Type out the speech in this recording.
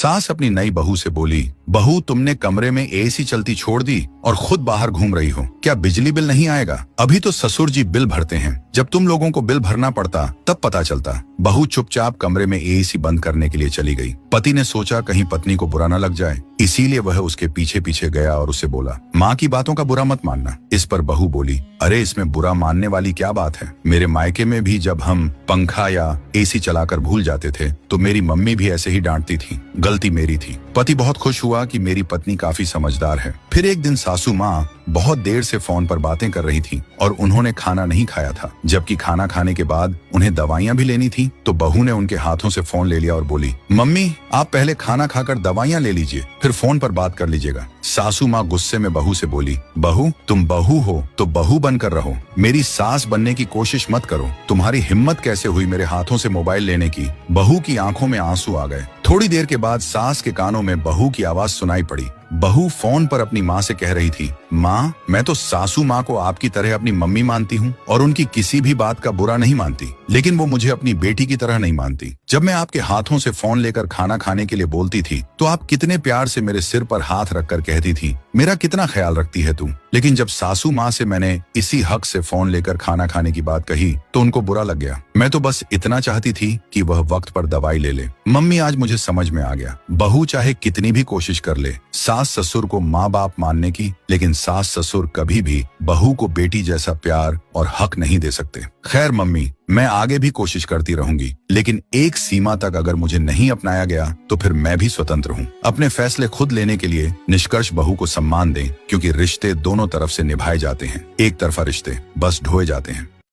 सास अपनी नई बहू से बोली, बहू तुमने कमरे में एसी चलती छोड़ दी और खुद बाहर घूम रही हो, क्या बिजली बिल नहीं आएगा? अभी तो ससुर जी बिल भरते हैं, जब तुम लोगों को बिल भरना पड़ता तब पता चलता। बहू चुपचाप कमरे में एसी बंद करने के लिए चली गई। पति ने सोचा कहीं पत्नी को बुरा न लग जाए, इसीलिए वह उसके पीछे पीछे गया और उसे बोला, माँ की बातों का बुरा मत मानना। इस पर बहू बोली, अरे इसमें बुरा मानने वाली क्या बात है? मेरे मायके में भी जब हम पंखा या एसी चलाकर भूल जाते थे तो मेरी मम्मी भी ऐसे ही डांटती थी, गलती मेरी थी। पति बहुत खुश हुआ कि मेरी पत्नी काफी समझदार है। फिर एक दिन सासू माँ बहुत देर से फोन पर बातें कर रही थी और उन्होंने खाना नहीं खाया था, जबकि खाना खाने के बाद उन्हें दवाइयां भी लेनी थी। तो बहू ने उनके हाथों से फोन ले लिया और बोली, मम्मी आप पहले खाना खाकर दवाइयां ले लीजिए, फिर फोन पर बात कर लीजिएगा। सासू माँ गुस्से में बहू से बोली, बहू तुम बहू हो तो बहू बनकर रहो, मेरी सास बनने की कोशिश मत करो। तुम्हारी हिम्मत कैसे हुई मेरे हाथों से मोबाइल लेने की? बहू की आंखों में आंसू आ गए। थोड़ी देर के बाद सास के कानों में बहू की आवाज सुनाई पड़ी। बहू फोन पर अपनी माँ से कह रही थी, माँ मैं तो सासू माँ को आपकी तरह अपनी मम्मी मानती हूँ और उनकी किसी भी बात का बुरा नहीं मानती, लेकिन वो मुझे अपनी बेटी की तरह नहीं मानती। जब मैं आपके हाथों से फोन लेकर खाना खाने के लिए बोलती थी तो आप कितने प्यार से मेरे सिर पर हाथ रखकर कहती थी, मेरा कितना ख्याल रखती है तू। लेकिन जब सासू माँ से मैंने इसी हक से फोन लेकर खाना खाने की बात कही तो उनको बुरा लग गया। मैं तो बस इतना चाहती थी कि वह वक्त पर दवाई ले ले। मम्मी आज मुझे समझ में आ गया, बहू चाहे कितनी भी कोशिश कर ले सास ससुर को माँ बाप मानने की, लेकिन सास ससुर कभी भी बहू को बेटी जैसा प्यार और हक नहीं दे सकते। खैर मम्मी, मैं आगे भी कोशिश करती रहूंगी, लेकिन एक सीमा तक अगर मुझे नहीं अपनाया गया तो फिर मैं भी स्वतंत्र हूँ। अपने फैसले खुद लेने के लिए निष्कर्ष बहू को सम्मान दें, क्योंकि रिश्ते दोनों तरफ से निभाए जाते हैं, एक तरफा रिश्ते बस ढोए जाते हैं।